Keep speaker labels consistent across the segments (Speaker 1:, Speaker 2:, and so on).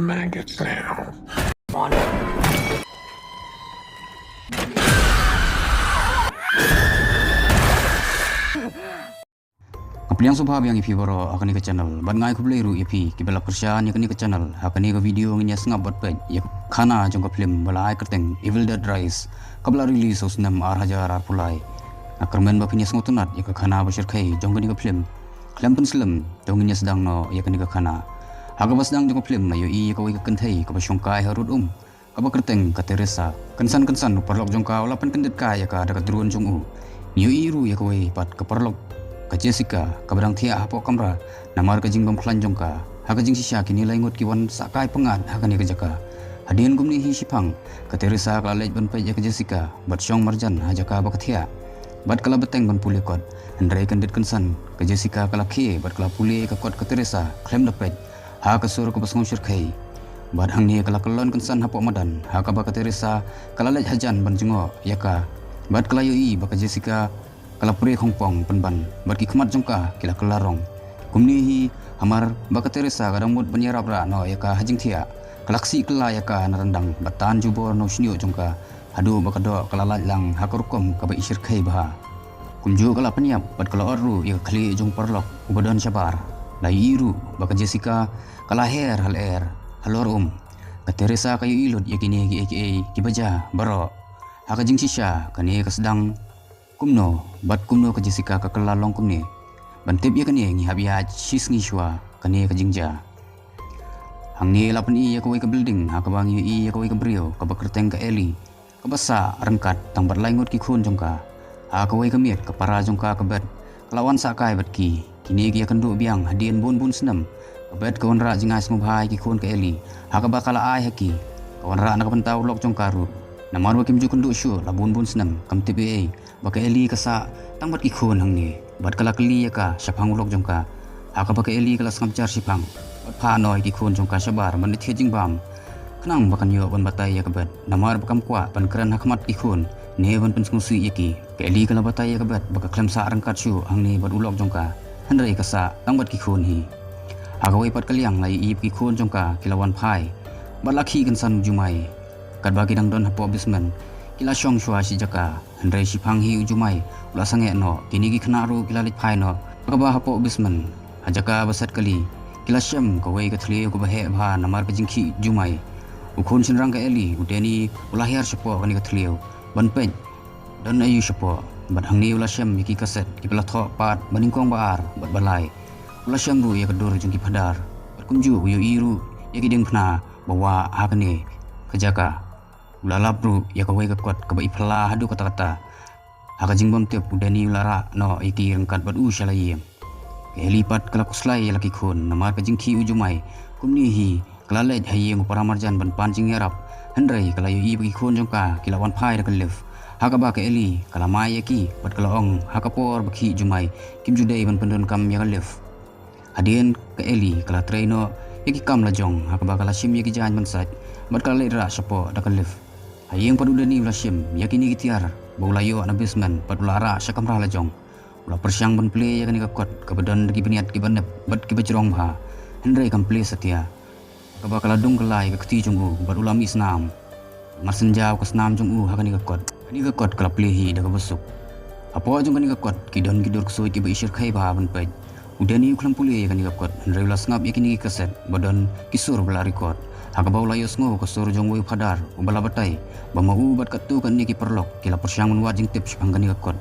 Speaker 1: the maggots now.
Speaker 2: Kapliang subhab yang ipi boro akani ke channel ban ngai kubleiru ipi kibela persyan yakani ke channel akani ke video nginya sengap bot pej yak khana jong ka film balai kerteng Evil Dead Rise kabla release osnam ar hajar ar pulai akermen ba pinya sengotunat yak khana basir khai jong kani ke film klem pen slim jong nginya sedang no yakani ke khana haga basdang jong ka film na yo i ka wai ka kenthai ka basongkai harut ka ba kerteng ka Teresa kensan perlok jong ka wala pen kendet ka yak ada ka drone jong u yo i ru yak wai pat ka perlok ka Jessica ka barang thia hapo kamra namar ka jingbam khlanjong ka ha ka jing sisha kini laingot ki wan sakai pengat ha kani ka jaka hadian gumni hi sipang ka Teresa ka lej ban pe ka Jessica bat syong marjan ha jaka ba ka thia bat kala beteng ban puli kot andrai kan dit kansan ka Jessica kala khie bat kala puli ka kot ka Teresa klem dapet ha ka sur ka basngom syir khai bat hang ni kala kelon kansan hapo madan ha ka ba ka Teresa kala lej hajan ban jingo yaka bat kala yoi ba ka Jessica kala puri khongpong penban bat ki khmat jongka kila kelarong kumni hi hamar baka Teresa kadang mut banyarap ra no yaka hajing thia kalaksi kala yaka narandang batan jubor no snyo jongka hadu baka do kala lang hakarukom ka ba isir khai bah kumju kala peniap bat kala oru ya khli jong perlok ubadan sabar lai iru baka Jessica kala her hal halor ka Teresa kayu ilud yakini ki kibaja baro hakajing sisha kani ka sedang kumno bat kumno ka Jessica ka kelalong kumni bantip ya kani ngi habia sis ngi shwa kani ka jingja hangni lapan i ya ka wai ka building ha ka bang i ya ka wai ka brio ka bakerteng ka Eli ka basa rengkat tang bat laingot ki khun jongka ha ka wai ka miet ka para jongka ka bet lawan sakai bat ki kini ki akan du biang hadien bun senam ka bet ka wanra jingas ngubhai ki khun ka Eli ha ka bakala ai haki ka wanra na ka pentau lok jongka ru namar wa kimju kundu syu labun senam kam tpa baka Eli kasa tangbat ki khun hangni bat kala kli ka sapang ulok jongka haka baka Eli kala samjar sipang bat pha noi ki khun jongka sabar man thi jingbam knang bakan yo ban batai ya kabat namar bakam kwa ban kran hakmat ki khun ne ban pen sngsi yaki ka Eli kala batai ya kabat baka klemsa rangkat syu hangni bat ulok jongka handrai kasa tangbat ki khun hi haka wai pat kaliang lai ip ki khun jongka kilawan phai bat lakhi kan san jumai kat bagi dang don hapo bisman kila syong shwa si jaka handrai sipang hi ujumai ula sange no kini gi khna ru kila lit phai no ka ba hapo bisman hajaka basat kali kila syam ka wei ka thli ko ba he bha namar ka jingkhi jumai ukhun sinrang ka Eli udeni ula hiar sepo kani ka thliu ban pen dan ayu sepo bat hangni ula syam ki kaset ki pela tho pat baningkong baar bat balai ula syam ru ya ka dur jingki phadar bat kumju yu iru ya ki ding phna bawa ha kani kajaka ula labru ya ka wei ka kot ka ba ipla hadu kata-kata haka jingbam tiap udani ulara no iki rengkat bat u shalai Eli pat kala kuslai laki khun namar ka jingki ujumai kumni hi kala lej hayeng para marjan ban pancing yarap handrai kala yu i bagi khun jongka kilawan phai da kalif haka ba ka Eli kala mai yaki bat kala ong haka por baki jumai kim judai ban pendon kam ya kalif hadien ka Eli kala traino yaki kam la jong haka ba kala sim yaki jan ban sat bat kala lera sapo da kalif hayeng padudani ula sim yakini gitiar baulayo na basement pat ulara sakamra la jong ula persyang ban play ya kani ka kot ka badan dagi beniat ki banep bat ki bajrong ha hendrai kam play setia ka bakala dung kelai ka kti jonggu bat ulami snam mar senjau ka snam jong ha kani ka kot kala play hi da ka besuk apo jong kani ka kot ki don ki dur ksoi ki ba isir khai ba ban pej udani uklam puli ya kani ka kot hendrai ula snap yakini ki kaset badan kisur bala record haka baula yosngo ko sur jong wei phadar ubala batai bamau bat katu kan ni ki perlok kila persyang menwat jing tips pangani ka kot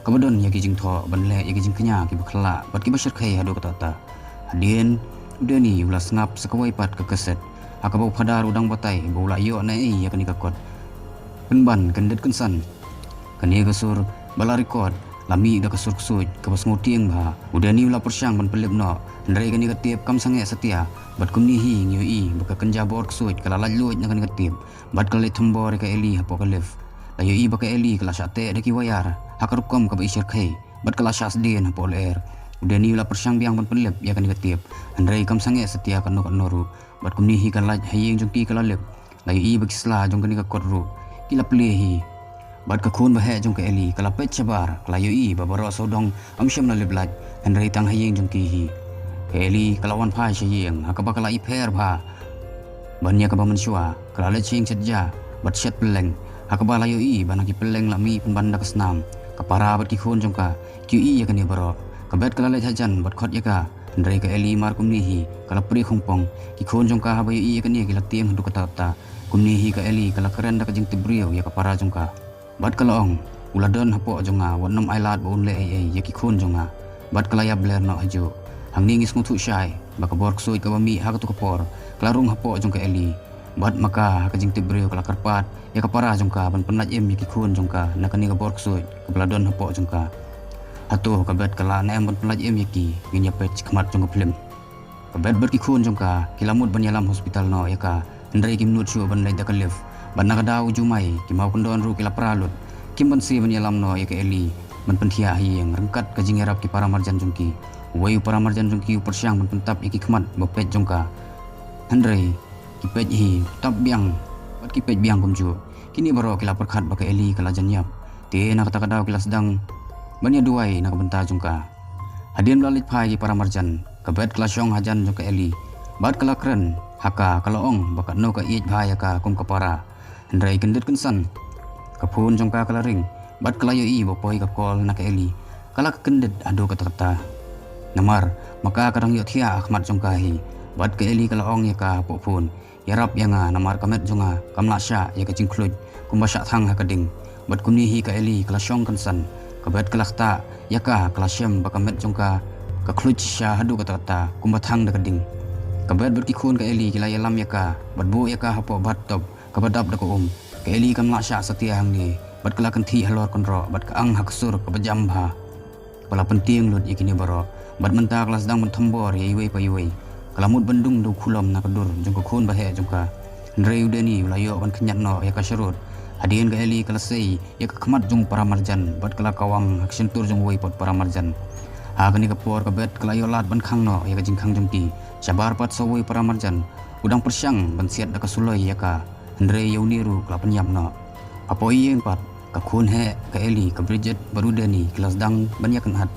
Speaker 2: kabadon yaki jing tho banle yaki jing kenya ki bakhla bat ki basir khai hadu kata hadien udani ulas ngap sakawai pat ka kaset haka bau phadar udang batai baula yo na ei yakani ka kot penban kendet kensan kani ka sur bala record lami da ka sur ksoi ka bas ngotieng ba udani ula persyang ban pelip no ndrai kani ka tiap kam sange setia bat kumni hi ngiu i baka kenja bor ksoi kala laluj na kani ka tiap bat kala thambor ka Eli hapo kalif layo i baka Eli kala syate da ki wayar hakarukom ka ba isir khai bat kala syas den hapo ler udani ula persyang biang ban pelip ya kani ka tiap ndrai kam sange setia kan no noru bat kumni hi kala hayeng jongki kala lep layo i bakisla jong kani ka kodru kila plehi bat ka khun ba he jong ka Eli kala pet sabar kala yo i babaro sodong amsyam na leblaj hendrai tang hayeng jong ki hi Eli kalawan phai sayeng haka bakala iper bha bannya ka mensua kala cing setja bat set peleng hakaba layo i banaki peleng lami penbanda kesnam kapara bat kihon jongka qi ya kani baro kabet kala hajan bat khot yaka ndrai ka eli mar kumnihi kala pri khongpong kikhon jongka habayo i ya kani kila tiang handu kata kumnihi ka eli kala keren da ka jing tibriu ya kapara jongka bat kala ong uladon hapo jonga wanam ailat baun le ai ya kikhon jonga bat kala ya bler no haju hangni ngis ngutu syai baka bor ksoi ka bami ha ka tu kapor klarung hapo jongka eli bat maka ka jing tibriu kala karpat ya kapara jongka ban penaj em ya kikhon jongka nakani ka bor ksoi ka bladon hapo jongka hatu kabet kala na em ban penaj em yaki nginya pech khamat jongka film kabet ber kikhon jongka kilamut ban yalam hospital no yaka ndrai kim nut shu ban lai da kalif ban nakadau jumai kimau kondon ru kila pralut kim ban si ban yalam no yaka eli ban penthia hiang rengkat ka jing erap ki para marjan jongki wayu para marjan jongki persyang ban pentap yaki khamat bapet jongka ndrai kipet hi tap biang bat kipet biang kumju kini baro kila perkhat baka eli kala janyap te nak kata kadau kila sedang banya duai nak benta jongka hadian lalit phai para marjan kabet kala syong hajan jongka eli bat kala kren haka kala ong baka no ka ij phai ka kum kapara ndrai kendet kensan kapun jongka kala ring bat kala yo i bopoi ka kol nak eli kala kendet ado kata-kata namar maka kadang yo thia akhmat jongka hi bat ke eli kala ong ya ka popun yarap yanga namar kamet jonga kamla sha ya ka jingkluj kumbasha thang ha kading bat kumni hi ka eli kala syong kansan kabet kala khta ya ka kala syem bakamet jongka ka khluj sha hadu kata-kata kumbathang da kading kabet ber ki khun ka eli kila yalam ya ka bat bu ya ka hapo bat top kabadap da ko ka eli kamla sha satia hang ni bat kala kan thi halor konro bat ka ang haksur ka bajam bha pala penting lut ikini baro bat menta kelas dang menthambor ye iwe pa iwe kalamut bandung do khulom na kadur jongka khun bahe jongka ndrei udeni layo ban knyat no ya ka syarut hadien ka eli kala sei ya ka khmat jong para marjan bat kala kawang haksin tur jong wei pot para marjan ha kani ka por ka bet kala yo lat ban khang no ya ka jingkhang jongki sabar pat sawoi para marjan udang persyang ban siat da ka suloi ya ka ndrei yauniru kala penyap no apoi yeng pat ka khun he ka eli ka Bridget barudeni kelas dang ban ya kan hat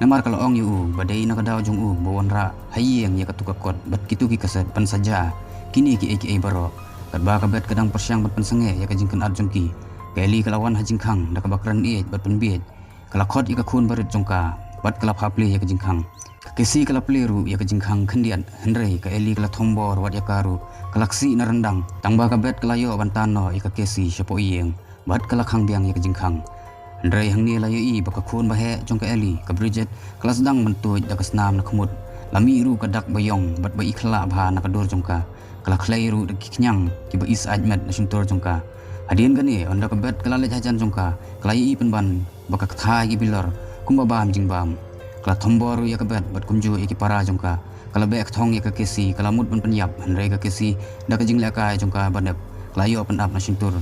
Speaker 2: namar kalau ong yu badai nak daw jong bawon ra hayeng ya katuka kot bat kitu ki kaset pan saja kini ki aka baro kat ba ka bet kadang persyang bat pensenge ya ka jingkan ar jongki kali kalawan hajing khang da ka bakran e bat penbiet kala khot ika khun barit jongka bat kala phapli ya ka jingkhang kesi kala pleru ya ka jingkhang khendian hendrei ka eli kala thombor wat ya karu kalaksi na rendang tangba ka bet kala yo bantano ika kesi syapo iyeng bat kala khang biang ya ka jingkhang ndrai hangni layo i baka khun bahe jongka eli ka Bridget kelas dang mentuj da kasnam na khmut lami ru ka dak bayong bat bai khla bha na kadur jongka kala khlai ru da kiknyang ki ba is ajmet na suntur jongka hadien gani onda ka bet kala le jajan jongka klai i penban baka thai gi bilor kumba bam jingbam kala thombor ya ka bet bat kumju iki para jongka kala bek thong ya ka kesi kala mut ban penyap ndrai ka kesi da ka jingla kai jongka banep klayo pendap na suntur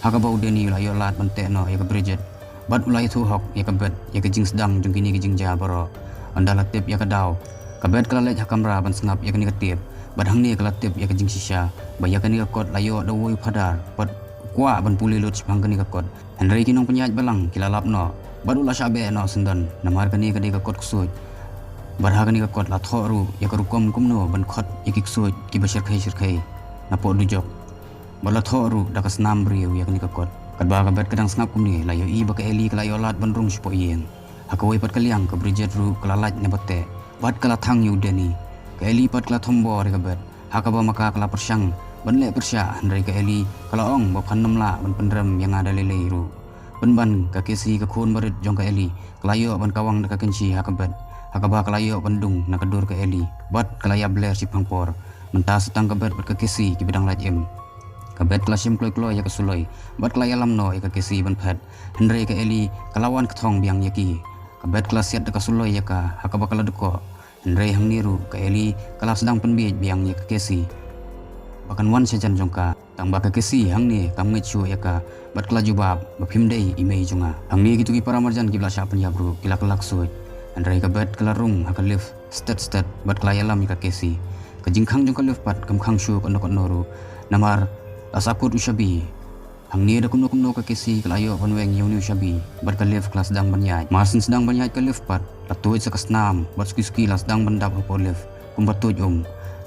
Speaker 2: haka bau deni layo lat bante no ya ka Bridget bat ulai thu hok ya kabet ya ke jing sedang jong kini ke jing ja baro anda latip ya ka daw kabet kala lej hakamra ban sengap ya kini ketip bat hang ni kala tip ya ke jing sisha ba ya kini ka kot layo da woi phadar bat kwa ban puli lut sepang kini ka kot henry kinong penyaj balang kilalap no bat ula sabe no sendan namar kini ka di ka kot ksut bat ha kini ka kot la thoru ya ka rukom kumno ban khot ya ki ksut ki bashir khai napo dujok bala thoru da ka snam briu ya kini ka kot kadba ka bet kadang sengap kumni layo i baka eli kala yolat bandrung spo iyeng hakawai pat kaliang ka Bridget ru kala laj ne bote bat kala thang yu deni ka eli pat kala thombo re ka bet hakaba maka kala persyang banle persya ndrai ka eli kala ong ba phanam la ban pendram yang ada lele ru ban ka kesi ka khun barit jong ka eli kalayo ban kawang ka kenci hakabet hakaba kalayo bandung na kadur ka eli bat kala ya bler si pangpor menta setang ka bet ka kesi ki bidang laj em kabet klasim kloy ya kasuloi bat klaya lamno ya ka kesi ban phat hendrei ka eli kalawan kthong biang yaki kabet klasiat da kasuloi ya ka hakaba kala deko hendrei hang niru ka eli kala sedang penbiej biang ya ka kesi bakan wan sejan jongka tang ba ka kesi hang ni kam ngi chu ya ka bat kala jubab ba phimdei imei jonga hang ni gitu ki para marjan ki bla sha pen ya bro kila kelak soi hendrei ka bet kala rung ha ka lift stat bat klaya lam ya ka kesi ka jingkhang jongka lift pat kam khang shu kon noru namar asakut ushabi hangni da kumno ka kesi kalayo panweng yuni ushabi bat ka lift kelas dang banyai marsin sedang banyai ka lift pat latuj sa kasnam bat ski las dang bandap ho lift kumbatoj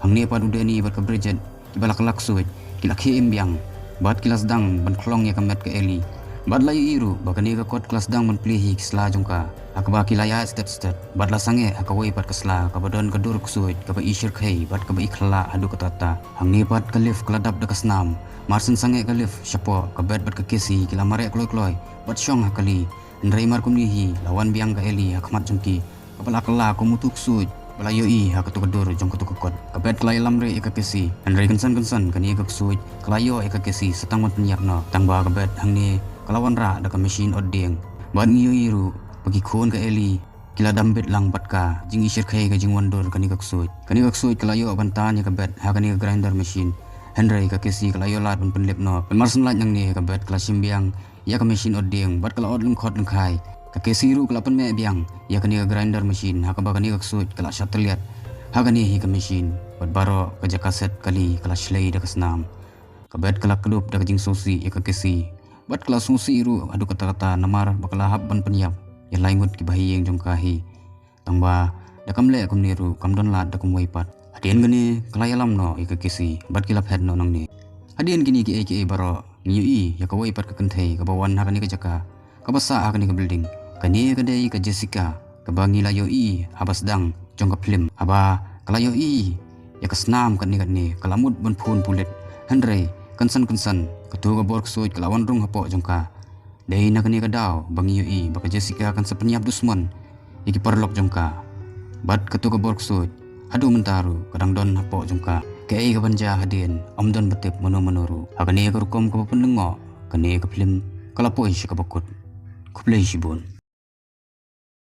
Speaker 2: hangni pat udeni bat ka Bridget kibala kelak suit kila khem biang bat kilas dang ban klong ya kamet ke eli bat layu iru bakani ka kot kelas dang ban plihi kisla jongka akaba kilaya step bat la sange akawai pat kesla kabadon kadur kusuit kaba ishir khai bat kaba ikhla adu katata hangni pat kalif keladap dekas nam marsen sange kalif syapo kabet bat kekesi kila mare kloy bat syong hakali ndrai mar kumnihi lawan biang ka eli hakmat jongki kapala kala kumutuk suit Balayoi hak tu kedur jong kutu kekot kabet kelai lamre eka kesi andrai kensan kani eka kesuit kelayo eka kesi setang wan penyakna tangba kabet hangni kelawan ra daka mesin odeng ban ngiyo iru bagi khon ka eli kila dambet lang batka jing isir khai ka jing wandur kani kesuit kelayo bantan ya kabet hakani grinder mesin andrai ka kesi kelayo lat ban penlepno penmarsen lat nang ni kabet kelasim biang ya ka mesin odeng bat kala od lengkhot lengkhai kakesiru kelapan me biang ya kani grinder mesin hakaba kani kesuit kala shateliat hakani hi ka mesin bat baro ka jakaset kali kala shlei da kasnam kabet kala kelup da jing sosi ya kakesi bat kala sosi iru adu kata-kata namar bakala habban penyap ya laingut ki bahiyeng jongkahi tangba da kamle akum niru kamdon lat da kumwai pat hadien gani kala yalam no ya kakesi bat kilap head no nang ni hadien kini ki baro ngiyi ya kawai pat ka kenthei ka bawan hakani ka jaka ka basa hakani ka building kani kadai ka Jessica kabangi layo i habas dang jong ka film haba kalayo i ya kasnam kani kalamut ban phun pulet handrai kansan ketu ka bork suit kalawan rung hapo jong ka dei na kani ka daw bangi yo i baka Jessica kan sepenyap dusman iki parlok jong ka bat ketu ka bork suit adu mentaru kadang don hapo jong ka kei ka banja hadien amdon betep menuru hakani ka rukom ka pendengo kani ka film kalapoi si ka bakut kuplay sibon